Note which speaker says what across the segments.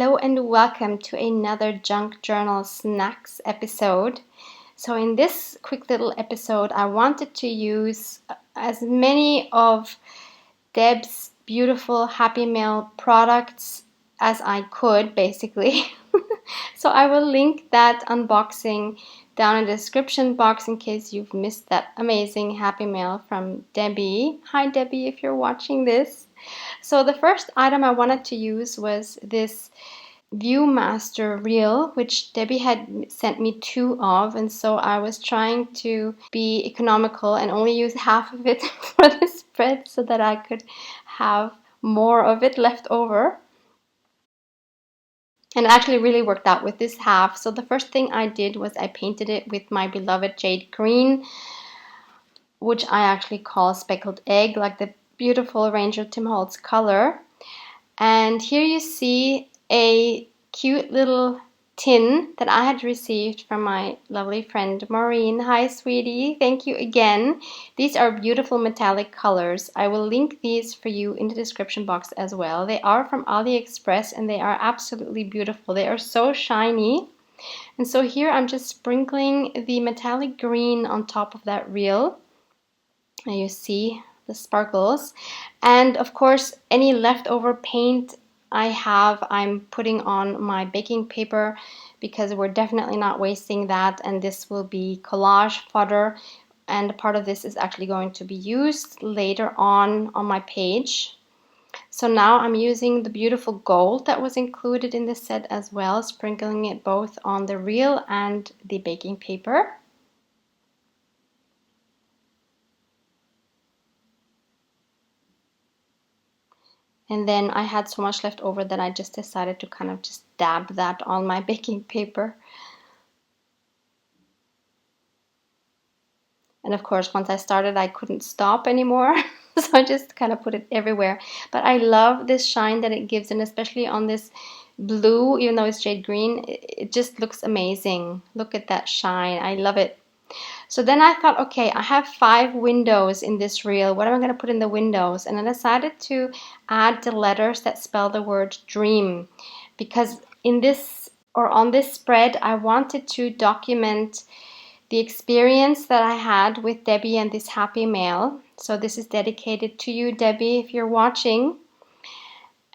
Speaker 1: Hello and welcome to another Junk Journal Snacks episode. So in this quick little episode, I wanted to use as many of Deb's beautiful Happy Mail products as I could, basically. So I will link that unboxing down in the description box in case you've missed that amazing Happy Mail from Debbie. Hi Debbie, if you're watching this. So the first item I wanted to use was this Viewmaster reel, which Debbie had sent me two of, and so I was trying to be economical and only use half of it for the spread so that I could have more of it left over. And it actually really worked out with this half. So the first thing I did was I painted it with my beloved jade green, which I actually call speckled egg, like the beautiful Ranger Tim Holtz color. And here you see a cute little tin that I had received from my lovely friend Maureen. Hi sweetie, thank you again. These are beautiful metallic colors. I will link these for you in the description box as well. They are from AliExpress and they are absolutely beautiful. They are so shiny. And so here I'm just sprinkling the metallic green on top of that reel. And you see the sparkles, and of course any leftover paint I have I'm putting on my baking paper because we're definitely not wasting that, and this will be collage fodder, and part of this is actually going to be used later on my page. So now I'm using the beautiful gold that was included in this set as well, sprinkling it both on the reel and the baking paper. And then I had so much left over that I just decided to kind of just dab that on my baking paper. And of course, once I started, I couldn't stop anymore. So I just kind of put it everywhere. But I love this shine that it gives, and especially on this blue, even though it's jade green, it just looks amazing. Look at that shine. I love it. So then I thought, okay, I have 5 windows in this reel. What am I going to put in the windows? And I decided to add the letters that spell the word dream, because in this or on this spread, I wanted to document the experience that I had with Debbie and this Happy Mail. So this is dedicated to you, Debbie, if you're watching.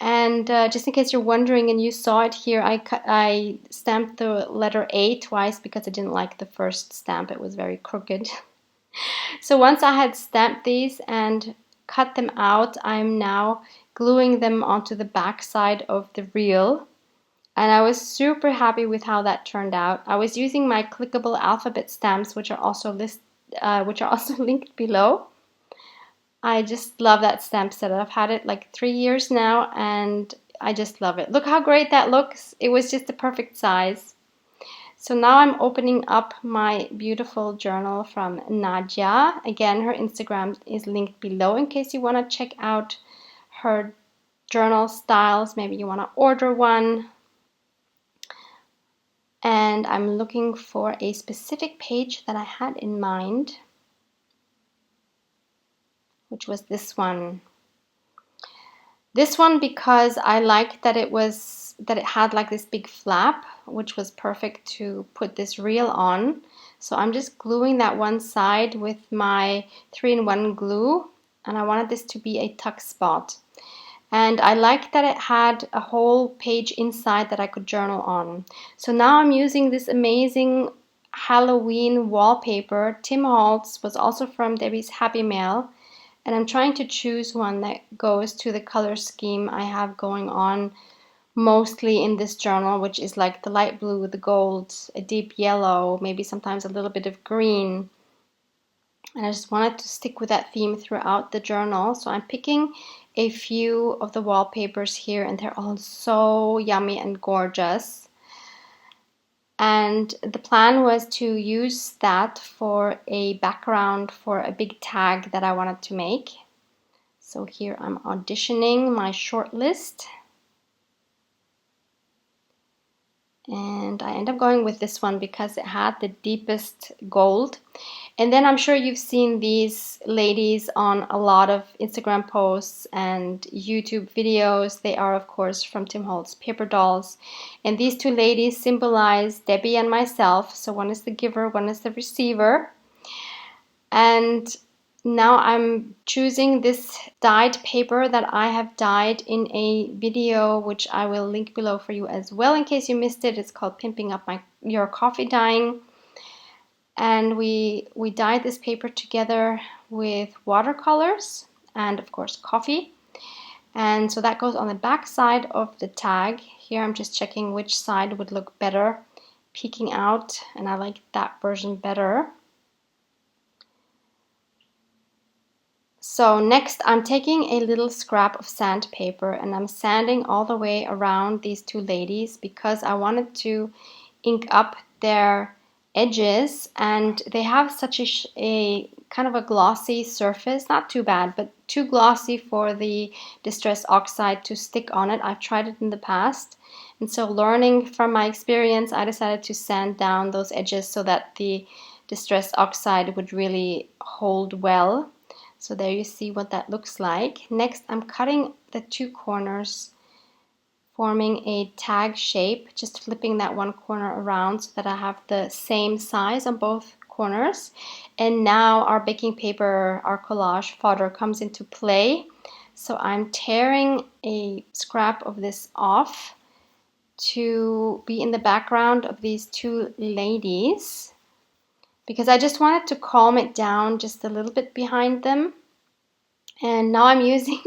Speaker 1: And just in case you're wondering and you saw it here, I stamped the letter A twice because I didn't like the first stamp. It was very crooked. So once I had stamped these and cut them out, I'm now gluing them onto the back side of the reel. And I was super happy with how that turned out. I was using my clickable alphabet stamps, which are also linked below. I just love that stamp set. I've had it like 3 years now and I just love it. Look how great that looks. It was just the perfect size. So now I'm opening up my beautiful journal from Nadia. Again, her Instagram is linked below in case you want to check out her journal styles. Maybe you want to order one. And I'm looking for a specific page that I had in mind, which was this one. This one because I liked that it had like this big flap, which was perfect to put this reel on. So I'm just gluing that one side with my 3-in-1 glue, and I wanted this to be a tuck spot. And I liked that it had a whole page inside that I could journal on. So now I'm using this amazing Halloween wallpaper. Tim Holtz was also from Debbie's Happy Mail. And I'm trying to choose one that goes to the color scheme I have going on mostly in this journal, which is like the light blue, the gold, a deep yellow, maybe sometimes a little bit of green. And I just wanted to stick with that theme throughout the journal. So I'm picking a few of the wallpapers here, and they're all so yummy and gorgeous. And the plan was to use that for a background for a big tag that I wanted to make. So here I'm auditioning my short list. And I end up going with this one because it had the deepest gold. And then I'm sure you've seen these ladies on a lot of Instagram posts and YouTube videos. They are, of course, from Tim Holtz Paper Dolls. And these two ladies symbolize Debbie and myself. So one is the giver, one is the receiver. And now I'm choosing this dyed paper that I have dyed in a video, which I will link below for you as well in case you missed it. It's called Pimping Up Your Coffee Dyeing. And we dyed this paper together with watercolors and of course coffee. And so that goes on the back side of the tag. Here I'm just checking which side would look better peeking out, and I like that version better. So next I'm taking a little scrap of sandpaper and I'm sanding all the way around these two ladies because I wanted to ink up their edges, and they have such a kind of a glossy surface, not too bad, but too glossy for the Distress Oxide to stick on it. I've tried it in the past, and so learning from my experience, I decided to sand down those edges so that the Distress Oxide would really hold well. So there you see what that looks like. Next, I'm cutting the two corners, forming a tag shape, just flipping that one corner around so that I have the same size on both corners. And now our baking paper, our collage fodder comes into play. So I'm tearing a scrap of this off to be in the background of these two ladies because I just wanted to calm it down just a little bit behind them. And now I'm using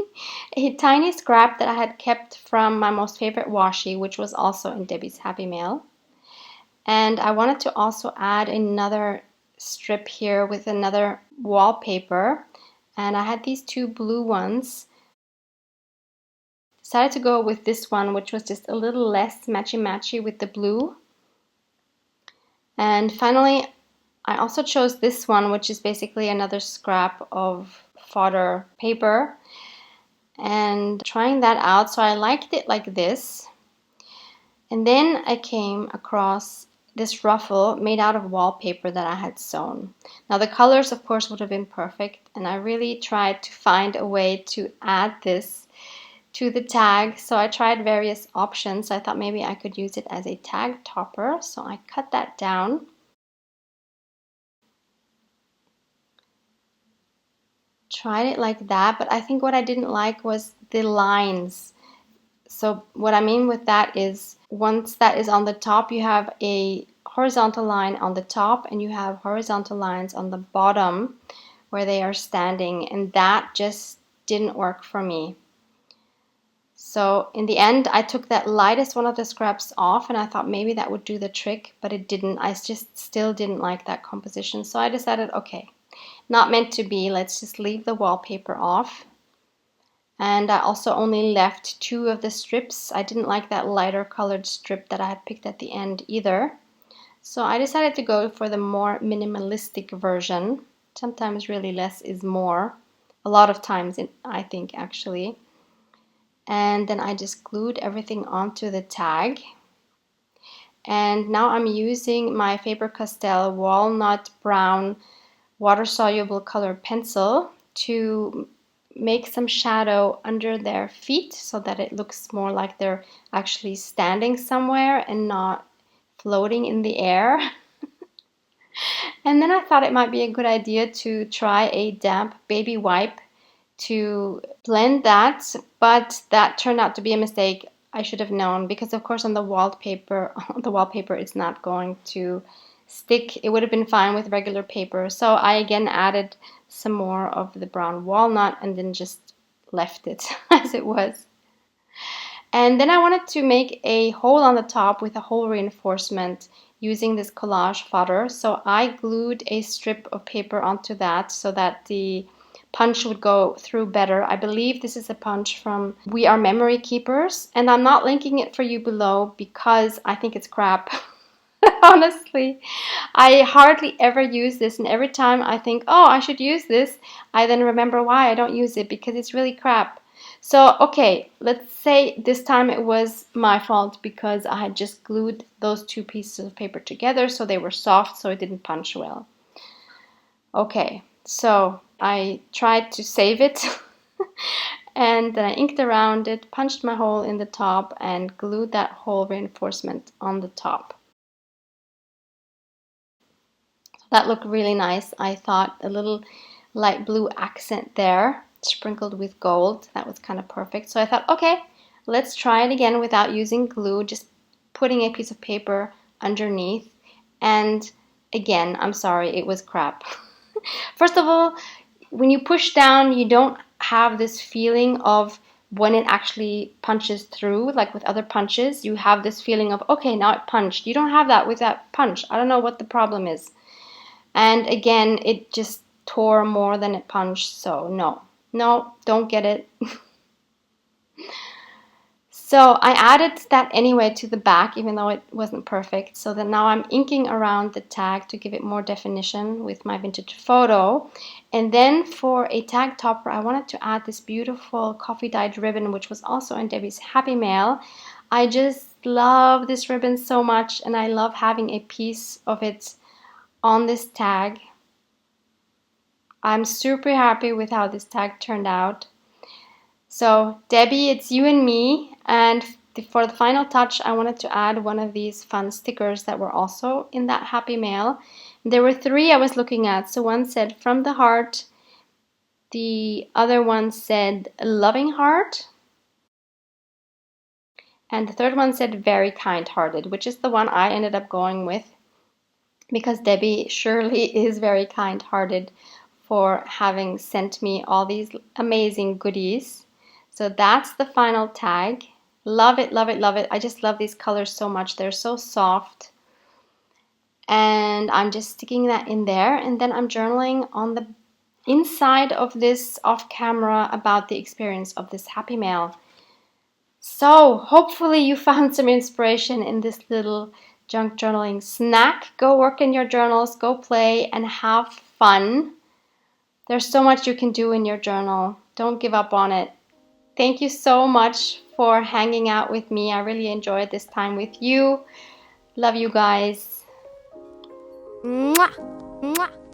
Speaker 1: a tiny scrap that I had kept from my most favorite washi, which was also in Debbie's Happy Mail. And I wanted to also add another strip here with another wallpaper. And I had these two blue ones. Decided to go with this one, which was just a little less matchy-matchy with the blue. And finally, I also chose this one, which is basically another scrap of fodder paper, and trying that out. So I liked it like this. And then I came across this ruffle made out of wallpaper that I had sewn. Now the colors of course would have been perfect, and I really tried to find a way to add this to the tag. So I tried various options. I thought maybe I could use it as a tag topper. So I cut that down. Tried it like that, but I think what I didn't like was the lines. So what I mean with that is once that is on the top, you have a horizontal line on the top and you have horizontal lines on the bottom where they are standing, and that just didn't work for me. So in the end, I took that lightest one of the scraps off and I thought maybe that would do the trick, but it didn't. I just still didn't like that composition. So I decided, okay, not meant to be. Let's just leave the wallpaper off. And I also only left two of the strips. I didn't like that lighter colored strip that I had picked at the end either. So I decided to go for the more minimalistic version. Sometimes really less is more. A lot of times, I think actually. And then I just glued everything onto the tag. And now I'm using my Faber-Castell Walnut Brown water-soluble colored pencil to make some shadow under their feet so that it looks more like they're actually standing somewhere and not floating in the air. And then I thought it might be a good idea to try a damp baby wipe to blend that, but that turned out to be a mistake. I should have known, because of course on the wallpaper it's not going to stick. It would have been fine with regular paper. So I again added some more of the brown walnut and then just left it as it was. And then I wanted to make a hole on the top with a hole reinforcement using this collage fodder. So I glued a strip of paper onto that so that the punch would go through better. I believe this is a punch from We Are Memory Keepers, and I'm not linking it for you below because I think it's crap. Honestly, I hardly ever use this, and every time I think, oh, I should use this, I then remember why I don't use it, because it's really crap. So, okay, let's say this time it was my fault because I had just glued those two pieces of paper together so they were soft, so it didn't punch well. Okay, so I tried to save it and then I inked around it, punched my hole in the top, and glued that hole reinforcement on the top. That looked really nice. I thought a little light blue accent there, sprinkled with gold. That was kind of perfect. So I thought, okay, let's try it again without using glue, just putting a piece of paper underneath. And again, I'm sorry, it was crap. First of all, when you push down, you don't have this feeling of when it actually punches through, like with other punches, you have this feeling of, okay, now it punched. You don't have that with that punch. I don't know what the problem is. And again, it just tore more than it punched, so no, don't get it. So I added that anyway to the back, even though it wasn't perfect. So that now I'm inking around the tag to give it more definition with my vintage photo. And then for a tag topper, I wanted to add this beautiful coffee dyed ribbon, which was also in Debbie's Happy Mail. I just love this ribbon so much, and I love having a piece of it on this tag. I'm super happy with how this tag turned out. So Debbie, it's you and me, and for the final touch I wanted to add one of these fun stickers that were also in that Happy Mail. There were three I was looking at. So one said from the heart, the other one said loving heart, and the third one said very kind-hearted, which is the one I ended up going with because Debbie surely is very kind-hearted for having sent me all these amazing goodies. So that's the final tag. Love it, love it, love it. I just love these colors so much. They're so soft. And I'm just sticking that in there. And then I'm journaling on the inside of this off camera about the experience of this Happy Mail. So hopefully you found some inspiration in this little junk journaling snack. Go work in your journals, go play and have fun. There's so much you can do in your journal. Don't give up on it. Thank you so much for hanging out with me. I really enjoyed this time with you. Love you guys. Mwah! Mwah!